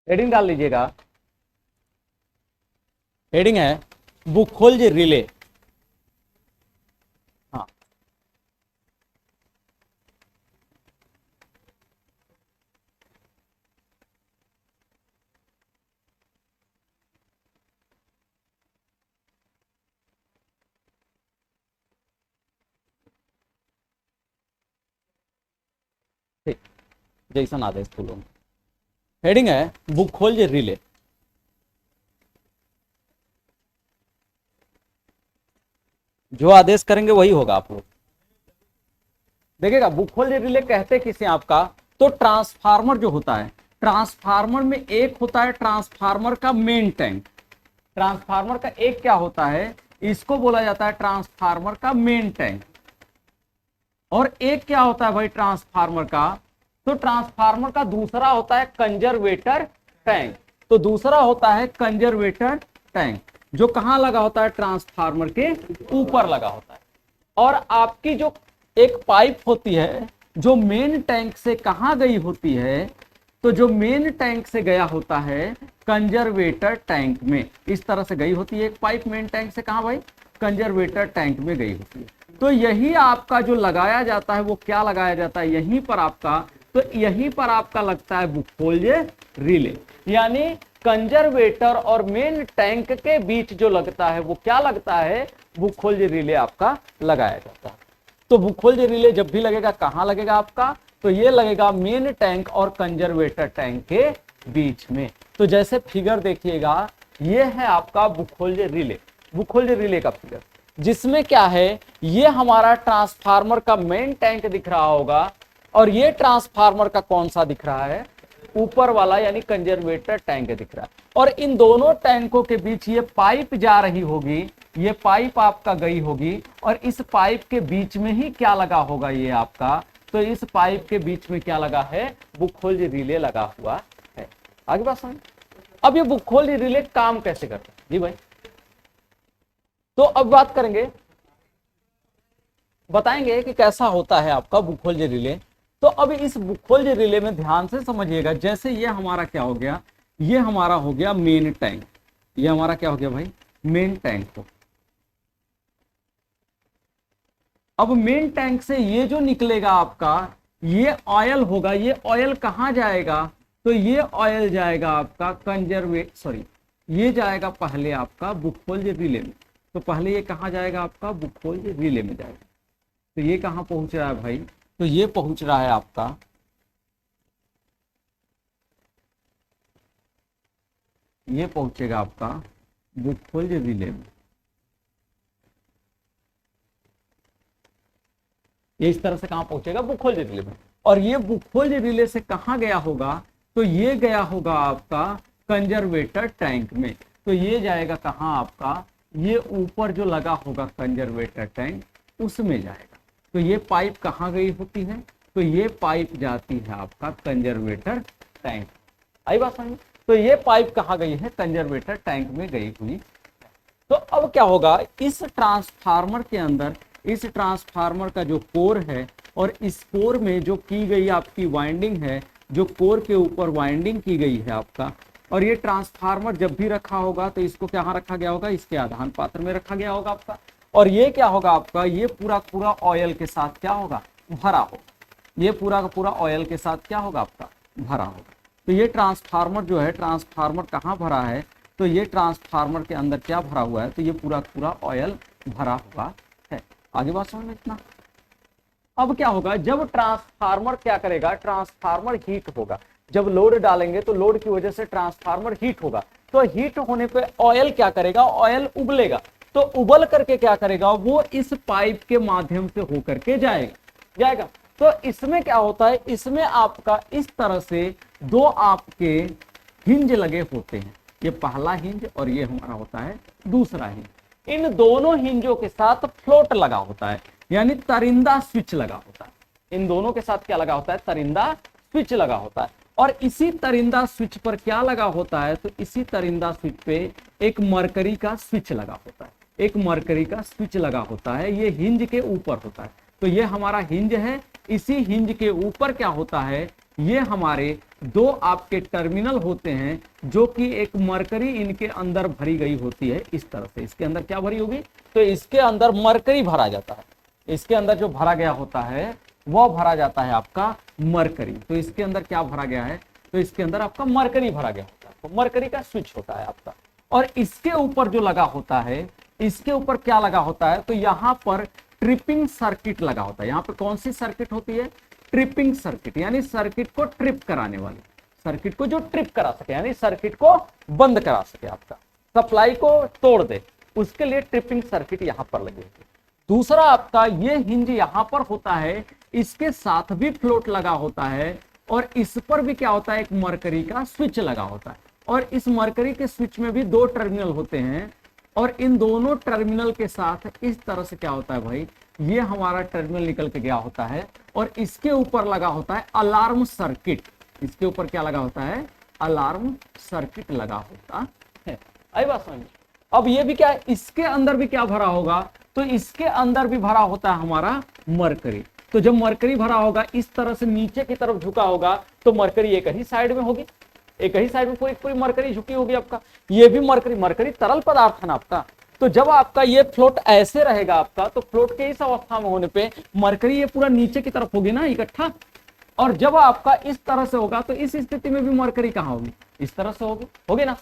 Heading डाल लीजिएगा, heading है बुखोल्ज रिले। हाँ, ठीक, जैसन आदेश फूलों। हेडिंग है बुखोल्ज रिले। जो आदेश करेंगे वही होगा आप लोग देखिएगा। बुखोल्ज रिले कहते किसे आपका, तो ट्रांसफार्मर जो होता है, ट्रांसफार्मर में एक होता है ट्रांसफार्मर का मेन टैंक। ट्रांसफार्मर का एक क्या होता है, इसको बोला जाता है ट्रांसफार्मर का मेन टैंक। और एक क्या होता है भाई ट्रांसफार्मर का, तो ट्रांसफार्मर का दूसरा होता है कंजर्वेटर टैंक। तो दूसरा होता है कंजर्वेटर टैंक, जो कहां लगा होता है, ट्रांसफार्मर के ऊपर लगा होता है। और आपकी जो एक पाइप होती है जो मेन टैंक से कहां गई होती है, तो जो मेन टैंक से गया होता है कंजर्वेटर टैंक में, इस तरह से गई होती है एक पाइप मेन टैंक से कहां भाई, कंजर्वेटर टैंक में गई होती है। तो यही आपका जो लगाया जाता है वो क्या लगाया जाता है यहीं पर आपका, तो यहीं पर आपका लगता है बुखोल्ज रिले। यानी कंजर्वेटर और मेन टैंक के बीच जो लगता है वो क्या लगता है, बुखोल्ज रिले आपका लगाया जाता है। तो बुखोल्ज रिले जब भी लगेगा कहां लगेगा आपका, तो ये लगेगा मेन टैंक और कंजर्वेटर टैंक के बीच में। तो जैसे फिगर देखिएगा, ये है आपका बुखोल्ज रिले, बुखोल्ज रिले का फिगर, जिसमें क्या है, ये हमारा ट्रांसफार्मर का मेन टैंक दिख रहा होगा, और ये ट्रांसफार्मर का कौन सा दिख रहा है, ऊपर वाला यानी कंजर्वेटर टैंक दिख रहा है। और इन दोनों टैंकों के बीच ये पाइप जा रही होगी, ये पाइप आपका गई होगी, और इस पाइप के बीच में ही क्या लगा होगा ये आपका, तो इस पाइप के बीच में क्या लगा है, बुखोल्ज रिले लगा हुआ है। आगे बात समझ। अब ये बुखोल्ज रिले काम कैसे करता है जी भाई, तो अब बात करेंगे, बताएंगे कि कैसा होता है आपका बुखोल्ज रिले। तो अब इस बुखोल्ज रिले में ध्यान से समझिएगा, जैसे ये हमारा क्या हो गया, ये हमारा हो गया मेन टैंक, ये हमारा क्या हो गया भाई, मेन टैंक हो। अब मेन टैंक से ये जो निकलेगा आपका, ये ऑयल होगा, ये ऑयल कहां जाएगा, तो ये ऑयल जाएगा आपका ये जाएगा पहले आपका बुखोल्ज रिले में। तो पहले ये कहां जाएगा आपका, बुखोल्ज रिले में जाएगा। तो ये कहां पहुंच रहा है भाई, तो ये पहुंच रहा है आपका, ये पहुंचेगा आपका बुखोल्ज रिले में। ये इस तरह से कहां पहुंचेगा, बुखोल्ज रिले में। और ये बुखोल्ज रिले से कहां गया होगा, तो ये गया होगा आपका कंजर्वेटर टैंक में। तो ये जाएगा कहां आपका, ये ऊपर जो लगा होगा कंजर्वेटर टैंक उसमें जाएगा। तो ये पाइप कहां गई होती है, तो ये पाइप जाती है आपका कंजर्वेटर टैंक। आई बात समझ। तो ये पाइप कहां गई है, कंजर्वेटर टैंक में गई हुई। तो अब क्या होगा, इस ट्रांसफार्मर के अंदर, इस ट्रांसफार्मर का जो कोर है, और इस कोर में जो की गई आपकी वाइंडिंग है, जो कोर के ऊपर वाइंडिंग की गई है आपका, और ये ट्रांसफार्मर जब भी रखा होगा तो इसको क्या रखा गया होगा, इसके आधान पात्र में रखा गया होगा आपका। और ये क्या होगा आपका, ये पूरा पूरा ऑयल के साथ क्या होगा, भरा होगा। ये पूरा का पूरा ऑयल के साथ क्या होगा आपका, भरा होगा। तो ये ट्रांसफार्मर जो है, ट्रांसफार्मर कहाँ भरा है, तो ये ट्रांसफार्मर के अंदर क्या भरा हुआ है, तो ये पूरा पूरा ऑयल भरा हुआ है। आगे बात समझ में इतना। अब क्या होगा, जब ट्रांसफार्मर क्या करेगा, ट्रांसफार्मर हीट होगा। जब लोड डालेंगे तो लोड की वजह से ट्रांसफार्मर हीट होगा। तो हीट होने पे ऑयल क्या करेगा, ऑयल उबलेगा। तो उबल करके क्या करेगा, वो इस पाइप के माध्यम से होकर के जाएगा। तो इसमें क्या होता है, इसमें आपका इस तरह से दो आपके हिंज लगे होते हैं। ये पहला हिंज और ये हमारा होता है दूसरा हिंज। इन दोनों हिंजों के साथ फ्लोट लगा होता है, यानी तरिंदा स्विच लगा होता है। इन दोनों के साथ क्या लगा होता है, तरिंदा स्विच लगा होता है। और इसी तरिंदा स्विच पर क्या लगा होता है, तो इसी तरिंदा स्विच पे एक मरकरी का स्विच लगा होता है। एक मरकरी का स्विच लगा होता है, ये हिंज के ऊपर होता है। तो ये हमारा हिंज है, इसी हिंज के ऊपर क्या होता है, ये हमारे दो आपके टर्मिनल होते हैं, जो कि एक मरकरी इनके अंदर भरी गई होती है इस तरह से। इसके अंदर क्या भरी होगी, तो इसके अंदर मरकरी भरा जाता है। इसके अंदर जो भरा गया होता है वह भरा जाता है आपका मरकरी। तो इसके अंदर क्या भरा गया है, तो इसके अंदर आपका मरकरी भरा गया होता है, तो मरकरी का स्विच होता है आपका। और इसके ऊपर जो लगा होता है, इसके ऊपर क्या लगा होता है, तो यहां पर ट्रिपिंग सर्किट लगा होता है। यहां पर कौन सी सर्किट होती है, ट्रिपिंग सर्किट, यानी सर्किट को ट्रिप कराने वाली, सर्किट को जो ट्रिप करा सके, यानी सर्किट को बंद करा सके, आपका सप्लाई को तोड़ दे, उसके लिए ट्रिपिंग सर्किट यहां पर लगी होती है। दूसरा आपका ये हिंज यहां पर होता है, इसके साथ भी फ्लोट लगा होता है, और इस पर भी क्या होता है, एक मरकरी का स्विच लगा होता है। और इस मरकरी के स्विच में भी दो टर्मिनल होते हैं, और इन दोनों टर्मिनल के साथ इस तरह से क्या होता है भाई, ये हमारा टर्मिनल निकल के गया होता है, और इसके ऊपर लगा होता है अलार्म सर्किट। इसके ऊपर क्या लगा होता है, अलार्म सर्किट लगा होता है। आई बात समझ। अब ये भी क्या है, इसके अंदर भी क्या भरा होगा, तो इसके अंदर भी भरा होता है हमारा मरकरी। तो जब मरकरी भरा होगा, इस तरह से नीचे की तरफ झुका होगा, तो मरकरी एक ही साइड में होगी, एक ही साइड में पूरी पूरी मरकरी झुकी होगी आपका। ये भी मरकरी, मरकरी तरल पदार्थ है ना आपका। तो जब आपका ये फ्लोट ऐसे रहेगा आपका, तो फ्लोट के इस अवस्था में होने पे मरकरी ये पूरा नीचे की तरफ होगी ना इकट्ठा। और जब आपका इस तरह से होगा, तो इस स्थिति में भी मरकरी कहां होगी, इस तरह से होगी ना।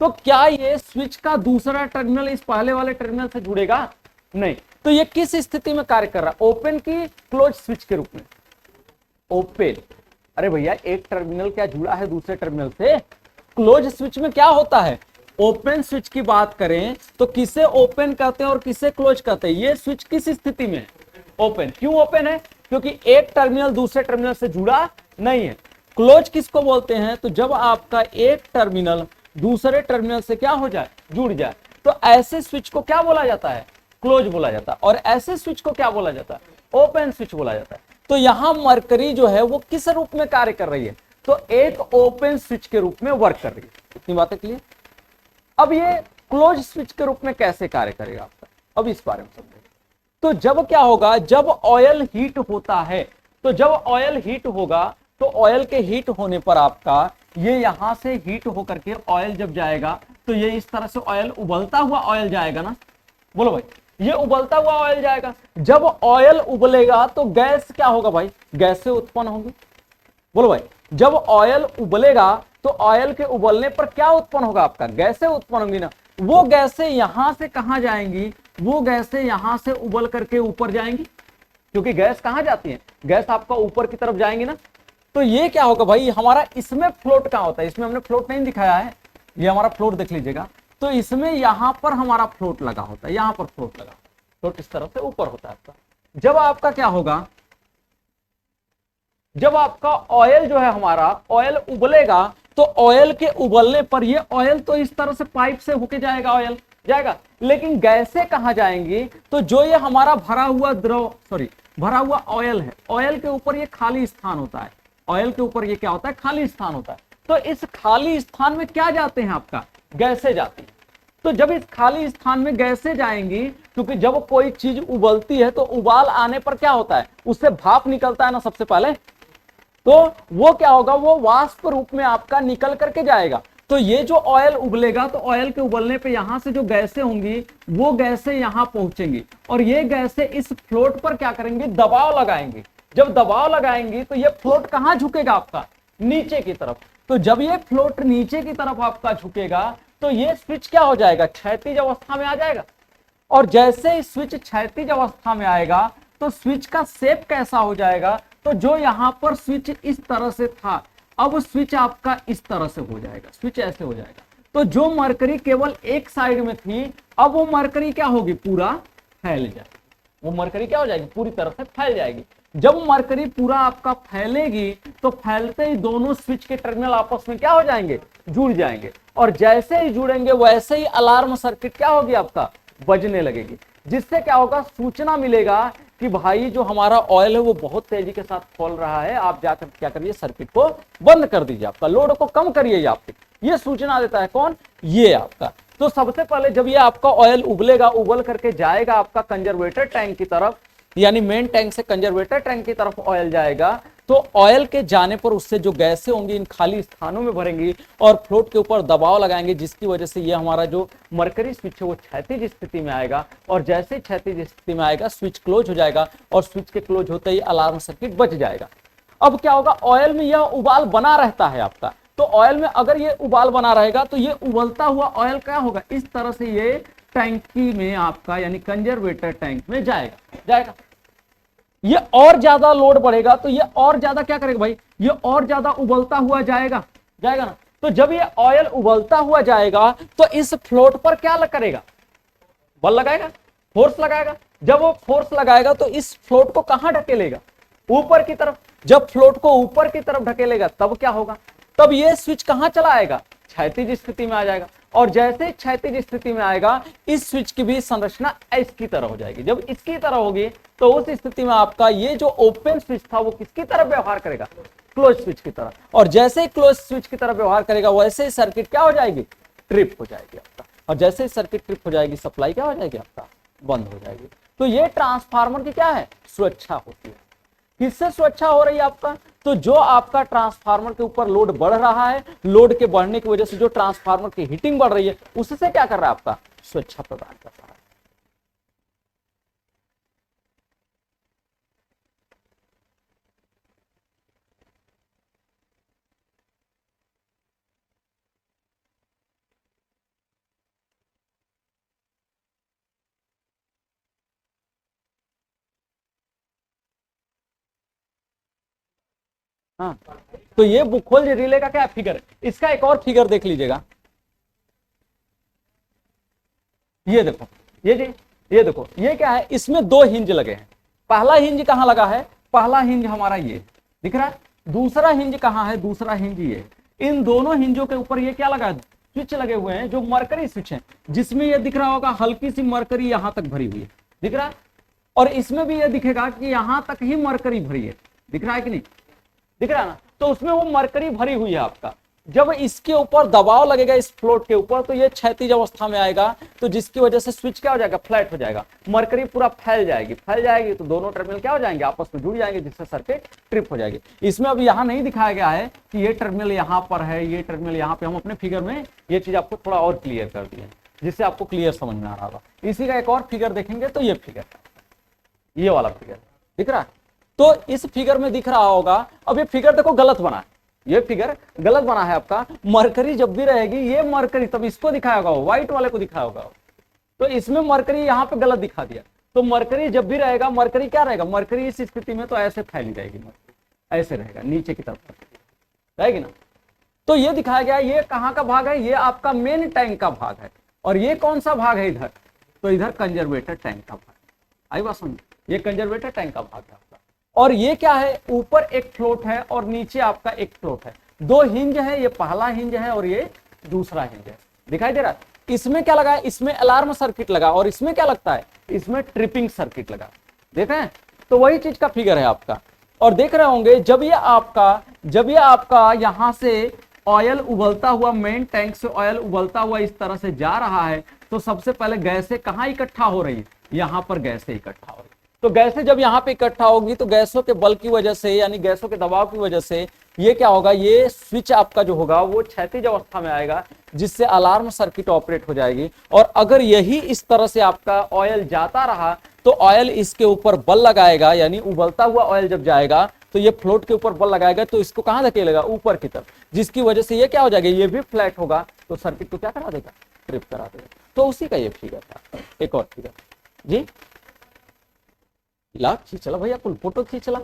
तो क्या ये स्विच का दूसरा टर्मिनल इस पहले वाले टर्मिनल से जुड़ेगा, नहीं। तो ये किस स्थिति में कार्य कर रहा है, ओपन की क्लोज स्विच के रूप में, ओपन। अरे भैया एक टर्मिनल क्या जुड़ा है दूसरे टर्मिनल से, क्लोज स्विच में क्या होता है, ओपन स्विच की बात करें तो किसे ओपन कहते हैं और किसे क्लोज कहते हैं। ये स्विच किस स्थिति में है, ओपन। क्यों ओपन है, क्योंकि एक टर्मिनल दूसरे टर्मिनल से जुड़ा नहीं है। क्लोज किसको बोलते हैं, तो जब आपका एक टर्मिनल दूसरे टर्मिनल से क्या हो जाए, जुड़ जाए, तो ऐसे स्विच को क्या बोला जाता है, क्लोज बोला जाता है। और ऐसे स्विच को क्या बोला जाता है, ओपन स्विच बोला जाता है। तो यहां मरकरी जो है वो किस रूप में कार्य कर रही है, तो एक ओपन स्विच के रूप में वर्क कर रही है। इतनी बातें क्लियर। अब ये क्लोज स्विच के रूप में कैसे कार्य करेगा आपका, अब इस बारे में समझेंगे। तो जब क्या होगा, जब ऑयल हीट होता है, तो जब ऑयल हीट होगा, तो ऑयल के हीट होने पर आपका ये यहां से हीट होकर के ऑयल जब जाएगा, तो ये इस तरह से ऑयल उबलता हुआ ऑयल जाएगा ना, बोलो भाई, ये उबलता हुआ ऑयल जाएगा। जब ऑयल उबलेगा तो गैस क्या होगा भाई, गैस से उत्पन्न होगी। बोलो भाई, जब ऑयल उबलेगा तो ऑयल के उबलने पर क्या उत्पन्न होगा, आपका गैसें उत्पन्न होंगी ना। वो गैसें यहां से कहां जाएंगी, वो गैसें यहां से उबल करके ऊपर जाएंगी, क्योंकि गैस कहां जाती है, गैस आपका ऊपर की तरफ जाएंगी ना। तो ये क्या होगा भाई, हमारा इसमें फ्लोट कहां होता है, इसमें हमने फ्लोट नहीं दिखाया है, ये हमारा फ्लोट देख लीजिएगा। तो इसमें यहां पर हमारा फ्लोट लगा होता है, यहां पर फ्लोट लगा, फ्लोट इस तरह से ऊपर होता है आपका। जब आपका क्या होगा, जब आपका ऑयल जो है हमारा ऑयल उबलेगा, तो ऑयल के उबलने पर ये ऑयल तो इस तरह से पाइप से होके जाएगा, ऑयल जाएगा, लेकिन गैसें कहां जाएंगी, तो जो ये हमारा भरा हुआ भरा हुआ ऑयल है, ऑयल के ऊपर ये खाली स्थान होता है, ऑयल के ऊपर ये क्या होता है, खाली स्थान होता है। तो इस खाली स्थान में क्या जाते हैं, आपका गैसें जाती हैं। तो जब इस खाली स्थान में गैसें जाएंगी, क्योंकि जब कोई चीज उबलती है तो उबाल आने पर क्या होता है, उससे भाप निकलता है ना सबसे पहले, तो वो क्या होगा, वो वाष्प रूप में आपका निकल करके जाएगा। तो ये जो ऑयल उबलेगा, तो ऑयल के उबलने पे यहां से जो गैसें होंगी, वो गैसें यहां पहुंचेंगी, और ये गैसें इस फ्लोट पर क्या करेंगे, दबाव लगाएंगे। जब दबाव लगाएंगी तो ये फ्लोट कहां झुकेगा, आपका नीचे की तरफ। तो जब ये फ्लोट नीचे की तरफ आपका झुकेगा, तो ये स्विच क्या हो जाएगा, क्षैतिज अवस्था में आ जाएगा। और जैसे ही स्विच क्षैतिज अवस्था में आएगा, तो स्विच का शेप कैसा हो जाएगा, तो जो यहां पर स्विच इस तरह से था, अब स्विच आपका इस तरह से हो जाएगा, स्विच ऐसे हो जाएगा। तो जो मरकरी केवल एक साइड में थी, अब वो मरकरी क्या होगी, पूरा फैल जाएगी। वो मरकरी क्या हो जाएगी, पूरी तरह से फैल जाएगी। जब मरकरी पूरा आपका फैलेगी, तो फैलते ही दोनों स्विच के टर्मिनल आपस में क्या हो जाएंगे, जुड़ जाएंगे। और जैसे ही जुड़ेंगे वैसे ही अलार्म सर्किट क्या होगी, आपका बजने लगेगी, जिससे क्या होगा, सूचना मिलेगा कि भाई जो हमारा ऑयल है वो बहुत तेजी के साथ खोल रहा है, आप जाकर क्या करिए, सर्किट को बंद कर दीजिए, आपका लोड को कम करिए। आपके ये सूचना देता है कौन, ये आपका। तो सबसे पहले जब ये आपका ऑयल उबलेगा, उबल करके जाएगा आपका कंजर्वेटर टैंक की तरफ, यानी मेन टैंक से कंजर्वेटर टैंक की तरफ ऑयल जाएगा, तो ऑयल के जाने पर उससे जो गैसें होंगी इन खाली स्थानों में भरेंगी और फ्लोट के ऊपर दबाव लगाएंगे, जिसकी वजह से ये हमारा जो मरकरी स्विच है वो क्षैतिज स्थिति में आएगा, और जैसे ही क्षैतिज स्थिति में आएगा स्विच क्लोज हो जाएगा, और स्विच के क्लोज होते ही अलार्म सर्किट बच जाएगा। अब क्या होगा, ऑयल में यह उबाल बना रहता है आपका, तो ऑयल में अगर ये उबाल बना रहेगा तो ये उबलता हुआ ऑयल क्या होगा, इस तरह से ये टैंकी में आपका यानी कंजर्वेटर टैंक में जाएगा। ये और ज्यादा लोड बढ़ेगा तो ये और ज्यादा क्या करेगा भाई, ये और ज्यादा उबलता हुआ जाएगा ना। तो जब ये ऑयल उबलता हुआ जाएगा तो इस फ्लोट पर क्या करेगा, बल लगाएगा, फोर्स लगाएगा। जब वो फोर्स लगाएगा तो इस फ्लोट को कहां ढकेलेगा, ऊपर की तरफ। जब फ्लोट को ऊपर की तरफ ढकेलेगा तब क्या होगा, तब ये स्विच कहां चला आएगा, क्षैतिज स्थिति में आ जाएगा। और जैसे क्षैतिज स्थिति में आएगा इस स्विच की भी संरचना इसकी तरह हो जाएगी। जब इसकी तरह होगी तो उस स्थिति में आपका ये जो ओपन स्विच था वो किसकी तरह व्यवहार करेगा, क्लोज स्विच की तरह। और जैसे ही क्लोज स्विच की तरह व्यवहार करेगा वैसे ही सर्किट क्या हो जाएगी, ट्रिप हो जाएगी आपका। और जैसे ही सर्किट ट्रिप हो जाएगी सप्लाई क्या हो जाएगी आपका, बंद हो जाएगी। तो ये ट्रांसफार्मर की क्या है, सुरक्षा होती है। किससे सुरक्षा हो रही है आपका, तो जो आपका ट्रांसफार्मर के ऊपर लोड बढ़ रहा है, लोड के बढ़ने की वजह से जो ट्रांसफार्मर की हीटिंग बढ़ रही है उससे क्या कर रहा है आपका, सुरक्षा प्रदान कर रहा है। हाँ, तो ये बुखोल रिले का क्या फिगर है, इसका एक और फिगर देख लीजिएगा। ये देखो, ये देखो, ये क्या है, इसमें दो हिंज लगे हैं। पहला हिंज कहां लगा है, पहला हिंज हमारा ये दिख रहा है। दूसरा हिंज कहां है, दूसरा हिंज ये। इन दोनों हिंजों के ऊपर ये क्या लगा है, स्विच लगे हुए हैं जो मरकरी स्विच है, जिसमें ये दिख रहा होगा हल्की सी मरकरी यहां तक भरी हुई है, दिख रहा है। और इसमें भी ये दिखेगा कि यहां तक ही मरकरी भरी है, दिख रहा है कि नहीं, दिख रहा है ना। तो उसमें वो मरकरी भरी हुई है आपका। जब इसके ऊपर दबाव लगेगा इस फ्लोट के ऊपर तो ये क्षैतिज अवस्था में आएगा, तो जिसकी वजह से स्विच क्या हो जाएगा, फ्लैट हो जाएगा, मरकरी पूरा फैल जाएगी तो दोनों टर्मिनल क्या हो जाएंगे, आपस में जुड़ जाएंगे, जिससे सर्किट ट्रिप हो जाएगी। इसमें अब यहाँ नहीं दिखाया गया है कि ये टर्मिनल यहाँ पर है, ये टर्मिनल यहाँ पे। हम अपने फिगर में ये चीज आपको थोड़ा और क्लियर कर दिए, जिससे आपको क्लियर समझ में आ रहा होगा। इसी का एक और फिगर देखेंगे तो ये फिगर, ये वाला फिगर दिख रहा है। तो इस फिगर में दिख रहा होगा, अब ये फिगर देखो गलत बना है, ये फिगर गलत बना है आपका। मरकरी जब भी रहेगी, ये मरकरी तब इसको दिखाया होगा, व्हाइट वाले को दिखाया होगा, तो इसमें मरकरी यहाँ पे गलत दिखा दिया। तो मरकरी जब भी रहेगा, मरकरी क्या रहेगा, मरकरी इस स्थिति में तो ऐसे फैली जाएगी, मरकरी ऐसे रहेगा, नीचे की तरफ रहेगी ना। तो ये दिखाया गया, ये कहाँ का भाग है, ये आपका मेन टैंक का भाग है। और ये कौन सा भाग है इधर, तो इधर कंजर्वेटर टैंक का भाग। आई बात समझ, ये कंजर्वेटर टैंक का भाग है आपका। और ये क्या है, ऊपर एक फ्लोट है और नीचे आपका एक फ्लोट है। दो हिंज है, ये पहला हिंज है और ये दूसरा हिंज है, दिखाई दे रहा है। इसमें क्या लगा है, इसमें अलार्म सर्किट लगा, और इसमें क्या लगता है, इसमें ट्रिपिंग सर्किट लगा। देख रहे हैं, तो वही चीज का फिगर है आपका। और देख रहे होंगे जब ये आपका यहां से ऑयल उबलता हुआ, मेन टैंक से ऑयल उबलता हुआ इस तरह से जा रहा है, तो सबसे पहले गैसें कहां इकट्ठा हो रही है, यहां पर गैसें इकट्ठा हो रही है। तो गैसें जब यहाँ पे इकट्ठा होगी तो गैसों के बल की वजह से, यानी गैसों के दबाव की वजह से ये क्या होगा, ये स्विच आपका जो होगा वो क्षैतिज अवस्था में आएगा, जिससे अलार्म सर्किट ऑपरेट हो जाएगी। और अगर यही इस तरह से आपका ऑयल जाता रहा तो ऑयल इसके ऊपर बल लगाएगा, यानी उबलता हुआ ऑयल जब जाएगा तो ये फ्लोट के ऊपर बल लगाएगा, तो इसको कहां धकेलेगा, ऊपर की तरफ, जिसकी वजह से ये क्या हो जाएगा, ये भी फ्लैट होगा, तो सर्किट को क्या करा देगा, ट्रिप करा देगा। तो उसी का ये फिगर था। एक और फिगर जी, ला खींच चला भैया, कुल फोटो खींच चला।